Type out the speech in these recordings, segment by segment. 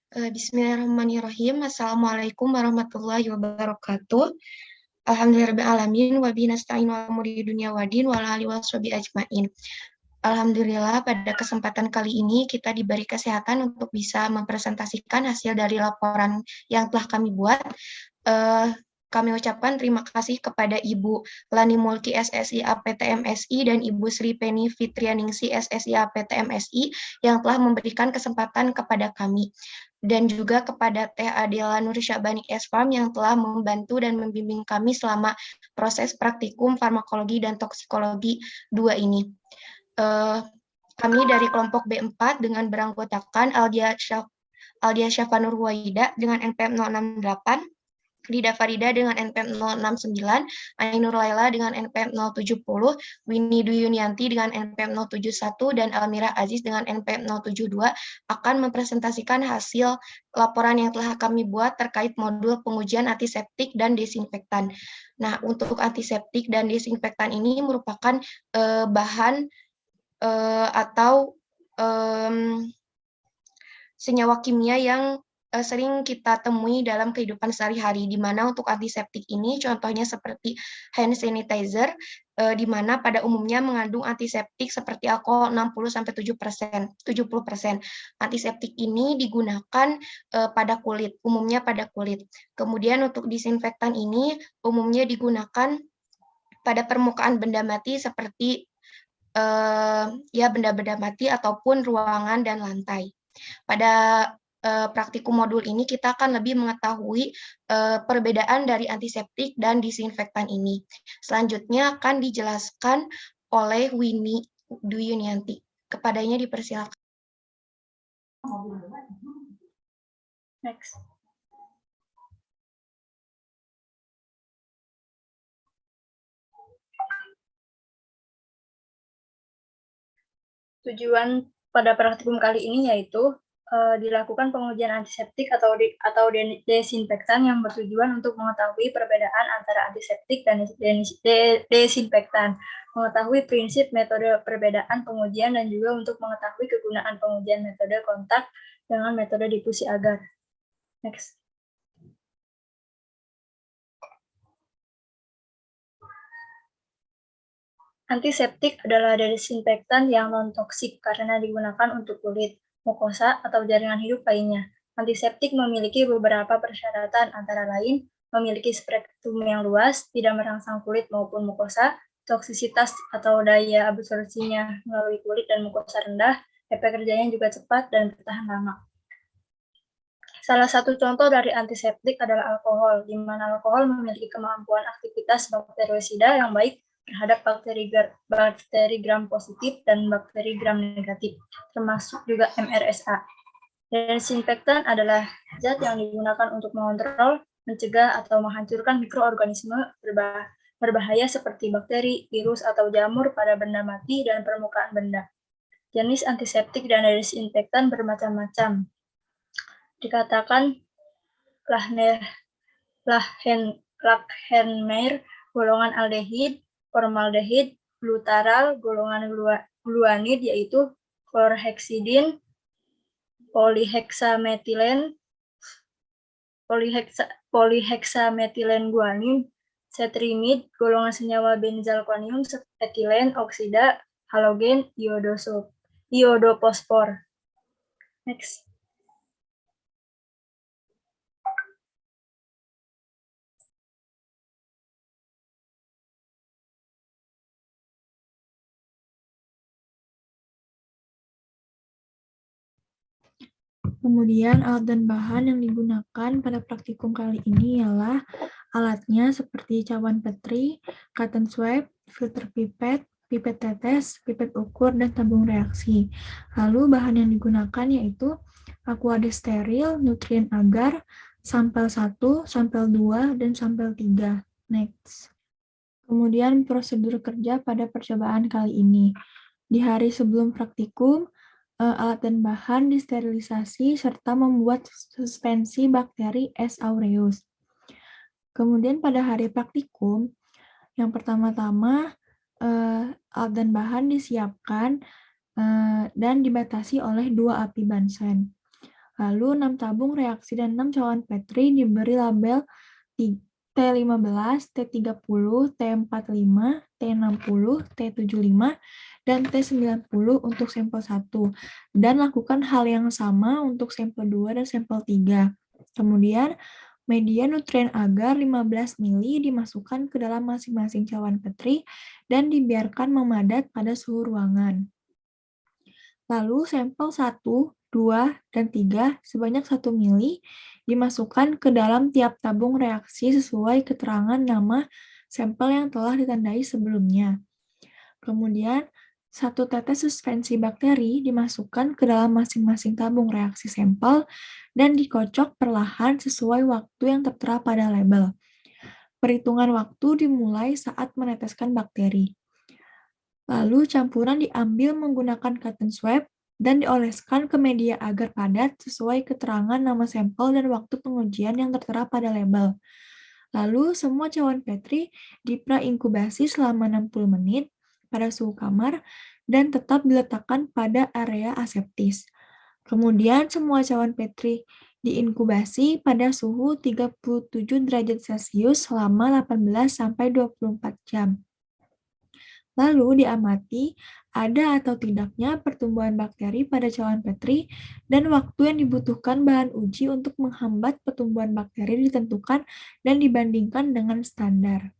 Bismillahirrahmanirrahim. Assalamualaikum warahmatullahi wabarakatuh. Alhamdulillahirrahmanirrahim. Wa bihi nasta'inu ala umuri dunya wa din wa ala alihi washabihi ajmain. Alhamdulillah, pada kesempatan kali ini kita diberi kesehatan untuk bisa mempresentasikan hasil dari laporan yang telah kami buat. Kami ucapkan terima kasih kepada Ibu Lani Mulki SSI APTMSI dan Ibu Sri Penny Fitrianingsi SSI APTMSI yang telah memberikan kesempatan kepada kami. Dan juga kepada Teh Adela Nur Syabani S.Farm yang telah membantu dan membimbing kami selama proses praktikum farmakologi dan toksikologi 2 ini. Kami dari kelompok B4 dengan beranggotakan Aldia Syafanur Waida dengan NPM 068, Lida Farida dengan NPM 069, Ainur Laila dengan NPM 070, Winnie Duyunianti dengan NPM 071, dan Almira Aziz dengan NPM 072 akan mempresentasikan hasil laporan yang telah kami buat terkait modul pengujian antiseptik dan desinfektan. Nah, untuk antiseptik dan desinfektan ini merupakan bahan atau senyawa kimia yang sering kita temui dalam kehidupan sehari-hari, di mana untuk antiseptik ini contohnya seperti hand sanitizer, di mana pada umumnya mengandung antiseptik seperti alkohol 60-70%. Antiseptik ini digunakan pada kulit, umumnya pada kulit. Kemudian untuk disinfektan ini umumnya digunakan pada permukaan benda mati seperti benda-benda mati ataupun ruangan dan lantai. Pada praktikum modul ini kita akan lebih mengetahui perbedaan dari antiseptik dan disinfektan ini. Selanjutnya akan dijelaskan oleh Winnie Duyunianti. Kepadanya dipersilakan. Next. Tujuan pada praktikum kali ini yaitu dilakukan pengujian antiseptik atau desinfektan yang bertujuan untuk mengetahui perbedaan antara antiseptik dan desinfektan, mengetahui prinsip metode perbedaan pengujian, dan juga untuk mengetahui kegunaan pengujian metode kontak dengan metode difusi agar. Next. Antiseptik adalah desinfektan yang non-toksik karena digunakan untuk kulit, mukosa, atau jaringan hidup lainnya. Antiseptik memiliki beberapa persyaratan, antara lain memiliki spektrum yang luas, tidak merangsang kulit maupun mukosa, toksisitas atau daya absorpsinya melalui kulit dan mukosa rendah, efek kerjanya juga cepat dan bertahan lama. Salah satu contoh dari antiseptik adalah alkohol, di mana alkohol memiliki kemampuan aktivitas bakterisida yang baik terhadap bakteri gram positif dan bakteri gram negatif, termasuk juga MRSA. Desinfektan adalah zat yang digunakan untuk mengontrol, mencegah, atau menghancurkan mikroorganisme berbahaya seperti bakteri, virus, atau jamur pada benda mati dan permukaan benda. Jenis antiseptik dan desinfektan bermacam-macam. Dikatakan Lachenmayer, golongan aldehid, formaldehid, glutaral, golongan gluanid, yaitu chlorhexidin, polyhexamethylene guanin, cetrimid, golongan senyawa benzalkonium, etilen, oksida, halogen, iodoposfor. Next. Kemudian alat dan bahan yang digunakan pada praktikum kali ini ialah alatnya seperti cawan petri, cotton swab, filter pipet, pipet tetes, pipet ukur, dan tabung reaksi. Lalu bahan yang digunakan yaitu aquades steril, nutrien agar, sampel 1, sampel 2, dan sampel 3. Next. Kemudian prosedur kerja pada percobaan kali ini. Di hari sebelum praktikum, alat dan bahan disterilisasi serta membuat suspensi bakteri S. aureus. Kemudian pada hari praktikum, yang pertama-tama alat dan bahan disiapkan dan dibatasi oleh 2 api Bunsen. Lalu 6 tabung reaksi dan 6 cawan Petri diberi label T15, T30, T45, T60, T75, dan T90 untuk sampel 1. Dan lakukan hal yang sama untuk sampel 2 dan sampel 3. Kemudian, media nutrien agar 15 ml dimasukkan ke dalam masing-masing cawan Petri dan dibiarkan memadat pada suhu ruangan. Lalu sampel 1, 2, dan 3 sebanyak 1 ml dimasukkan ke dalam tiap tabung reaksi sesuai keterangan nama sampel yang telah ditandai sebelumnya. Kemudian, 1 tetes suspensi bakteri dimasukkan ke dalam masing-masing tabung reaksi sampel dan dikocok perlahan sesuai waktu yang tertera pada label. Perhitungan waktu dimulai saat meneteskan bakteri. Lalu campuran diambil menggunakan cotton swab dan dioleskan ke media agar padat sesuai keterangan nama sampel dan waktu pengujian yang tertera pada label. Lalu semua cawan Petri dipra-inkubasi selama 60 menit pada suhu kamar dan tetap diletakkan pada area aseptis. Kemudian semua cawan Petri diinkubasi pada suhu 37 derajat Celcius selama 18-24 jam. Lalu diamati ada atau tidaknya pertumbuhan bakteri pada cawan Petri dan waktu yang dibutuhkan bahan uji untuk menghambat pertumbuhan bakteri ditentukan dan dibandingkan dengan standar.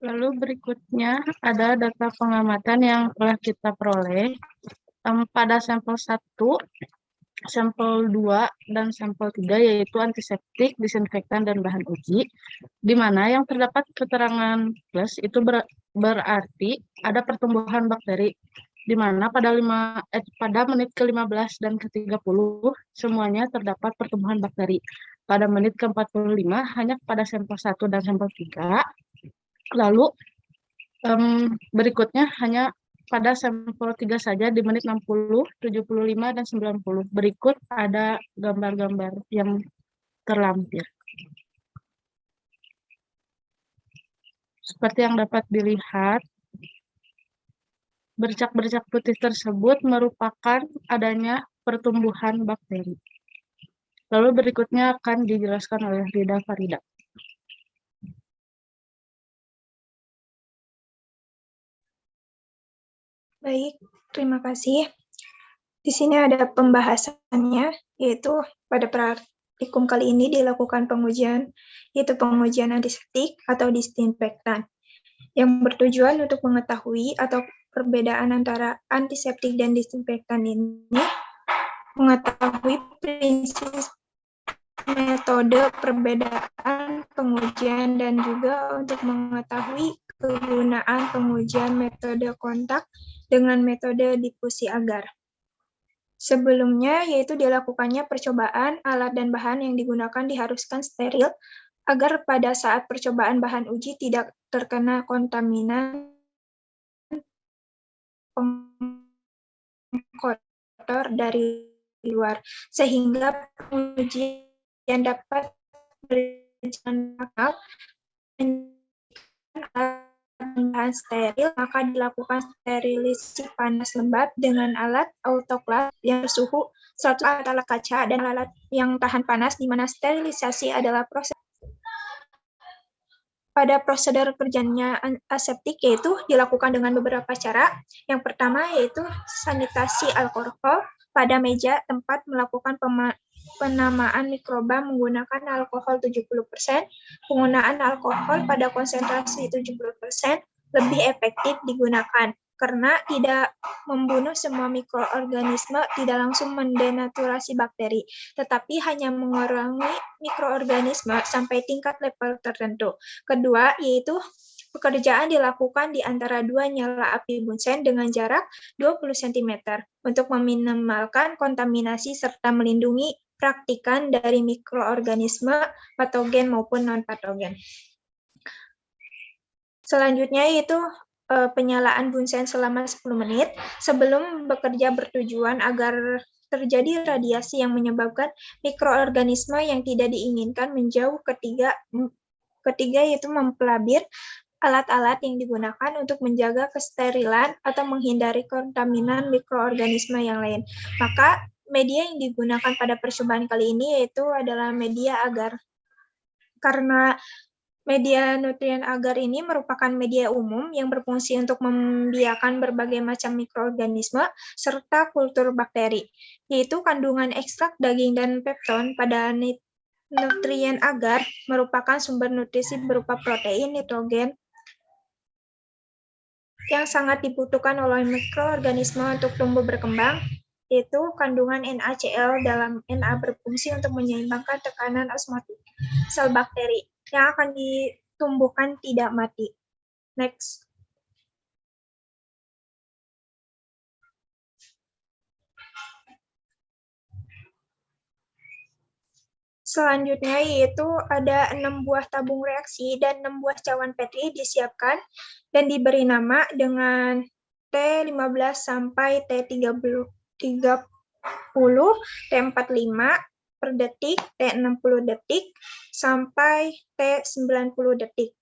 Lalu berikutnya ada data pengamatan yang telah kita peroleh pada sampel 1, sampel 2, dan sampel 3 yaitu antiseptik, disinfektan, dan bahan uji, di mana yang terdapat keterangan plus itu berarti ada pertumbuhan bakteri, di mana pada menit ke-15 dan ke-30 semuanya terdapat pertumbuhan bakteri. Pada menit ke-45 hanya pada sampel 1 dan sampel 3. Lalu berikutnya hanya pada sampel 3 saja di menit 60, 75, dan 90. Berikut ada gambar-gambar yang terlampir. Seperti yang dapat dilihat, bercak-bercak putih tersebut merupakan adanya pertumbuhan bakteri. Lalu berikutnya akan dijelaskan oleh Rida Farida. Baik, terima kasih. Di sini ada pembahasannya, yaitu pada praktikum kali ini dilakukan pengujian, yaitu pengujian antiseptik atau disinfektan, yang bertujuan untuk mengetahui atau perbedaan antara antiseptik dan disinfektan ini, mengetahui prinsip metode perbedaan pengujian dan juga untuk mengetahui kegunaan pengujian metode kontak dengan metode difusi agar. Sebelumnya, yaitu dilakukannya percobaan, alat dan bahan yang digunakan diharuskan steril agar pada saat percobaan bahan uji tidak terkena kontaminan kotor dari luar, sehingga pengujian dapat berjalan normal. Bahan steril, maka dilakukan sterilisasi panas lembab dengan alat autoclave yang bersuhu 100 alat kaca dan alat yang tahan panas, di mana sterilisasi adalah proses. Pada prosedur kerjanya aseptik yaitu dilakukan dengan beberapa cara. Yang pertama yaitu sanitasi alkohol pada meja tempat melakukan penamaan mikroba menggunakan alkohol 70%, penggunaan alkohol pada konsentrasi 70% lebih efektif digunakan karena tidak membunuh semua mikroorganisme, tidak langsung mendenaturasi bakteri, tetapi hanya mengurangi mikroorganisme sampai tingkat level tertentu. Kedua, yaitu pekerjaan dilakukan di antara dua nyala api bunsen dengan jarak 20 cm untuk meminimalkan kontaminasi serta melindungi praktikan dari mikroorganisme patogen maupun non-patogen. Selanjutnya yaitu penyalaan bunsen selama 10 menit sebelum bekerja bertujuan agar terjadi radiasi yang menyebabkan mikroorganisme yang tidak diinginkan menjauh. Ketiga yaitu mempelabir alat-alat yang digunakan untuk menjaga kesterilan atau menghindari kontaminan mikroorganisme yang lain. Maka media yang digunakan pada percobaan kali ini yaitu adalah media agar. Karena media nutrien agar ini merupakan media umum yang berfungsi untuk membiarkan berbagai macam mikroorganisme serta kultur bakteri, yaitu kandungan ekstrak daging dan pepton pada nutrien agar merupakan sumber nutrisi berupa protein, nitrogen, yang sangat dibutuhkan oleh mikroorganisme untuk tumbuh berkembang, yaitu kandungan NaCl dalam Na berfungsi untuk menyeimbangkan tekanan osmotik sel bakteri yang akan ditumbuhkan tidak mati. Next. Selanjutnya yaitu ada 6 buah tabung reaksi dan 6 buah cawan Petri disiapkan dan diberi nama dengan T15 sampai T30, T45 per detik, T60 detik, sampai T90 detik.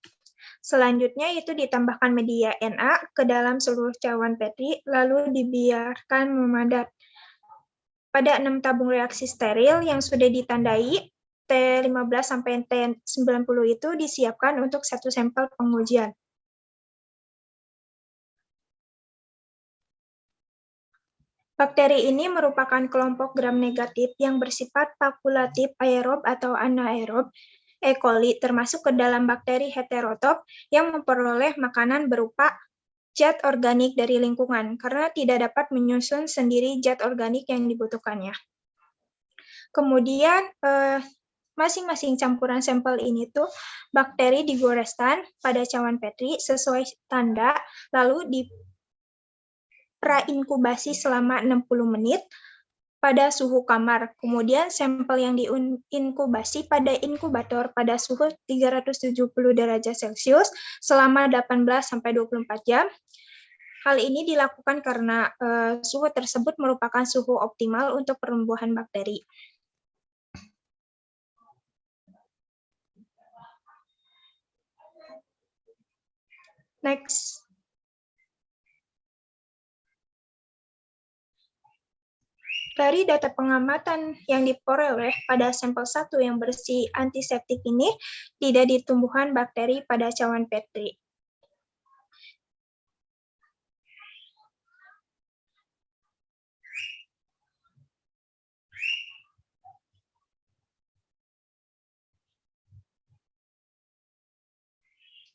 Selanjutnya itu ditambahkan media Na ke dalam seluruh cawan Petri, lalu dibiarkan memadat. Pada 6 tabung reaksi steril yang sudah ditandai, T15 sampai T90 itu disiapkan untuk satu sampel pengujian. Bakteri ini merupakan kelompok gram negatif yang bersifat fakulatif aerob atau anaerob E. coli, termasuk ke dalam bakteri heterotop yang memperoleh makanan berupa zat organik dari lingkungan, karena tidak dapat menyusun sendiri zat organik yang dibutuhkannya. Kemudian, masing-masing campuran sampel ini tuh bakteri digoreskan pada cawan Petri sesuai tanda, lalu di pra-inkubasi selama 60 menit pada suhu kamar. Kemudian sampel yang diinkubasi pada inkubator pada suhu 370 derajat Celcius selama 18-24 jam. Hal ini dilakukan karena suhu tersebut merupakan suhu optimal untuk pertumbuhan bakteri. Next. Dari data pengamatan yang diperoleh pada sampel 1 yang bersih antiseptik ini, tidak ditumbuhan bakteri pada cawan Petri.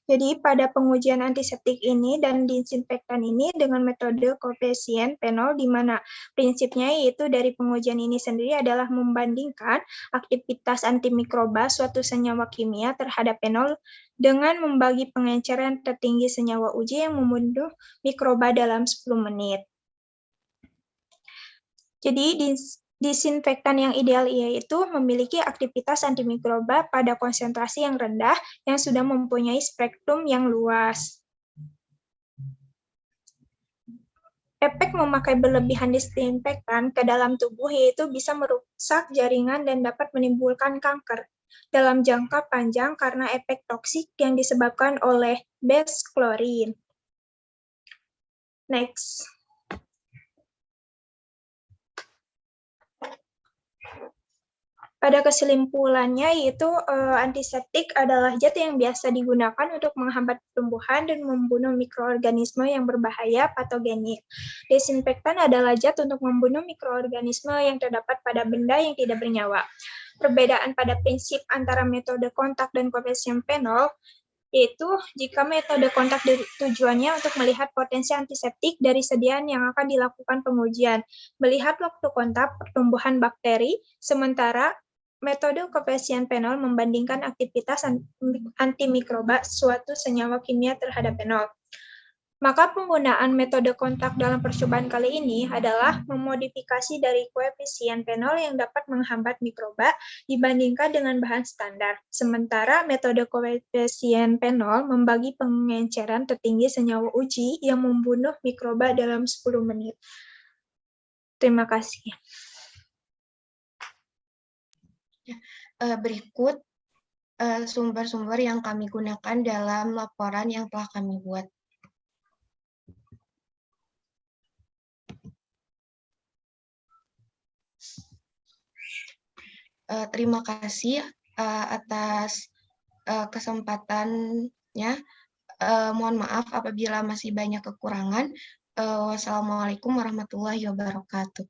Jadi pada pengujian antiseptik ini dan disinfektan ini dengan metode koefisien penol, di mana prinsipnya yaitu dari pengujian ini sendiri adalah membandingkan aktivitas antimikroba suatu senyawa kimia terhadap penol dengan membagi pengenceran tertinggi senyawa uji yang membunuh mikroba dalam 10 menit. Jadi disinfektan yang ideal yaitu memiliki aktivitas antimikroba pada konsentrasi yang rendah yang sudah mempunyai spektrum yang luas. Efek memakai berlebihan disinfektan ke dalam tubuh yaitu bisa merusak jaringan dan dapat menimbulkan kanker dalam jangka panjang karena efek toksik yang disebabkan oleh base klorin. Next. Pada kesimpulannya yaitu antiseptik adalah zat yang biasa digunakan untuk menghambat pertumbuhan dan membunuh mikroorganisme yang berbahaya patogenik. Desinfektan adalah zat untuk membunuh mikroorganisme yang terdapat pada benda yang tidak bernyawa. Perbedaan pada prinsip antara metode kontak dan koefisien penol yaitu jika metode kontak tujuannya untuk melihat potensi antiseptik dari sediaan yang akan dilakukan pengujian, melihat waktu kontak pertumbuhan bakteri, sementara metode koefisien penol membandingkan aktivitas antimikroba suatu senyawa kimia terhadap penol. Maka penggunaan metode kontak dalam percobaan kali ini adalah memodifikasi dari koefisien penol yang dapat menghambat mikroba dibandingkan dengan bahan standar. Sementara metode koefisien penol membagi pengenceran tertinggi senyawa uji yang membunuh mikroba dalam 10 menit. Terima kasih. Berikut sumber-sumber yang kami gunakan dalam laporan yang telah kami buat. Terima kasih atas kesempatannya. Mohon maaf apabila masih banyak kekurangan. Wassalamualaikum warahmatullahi wabarakatuh.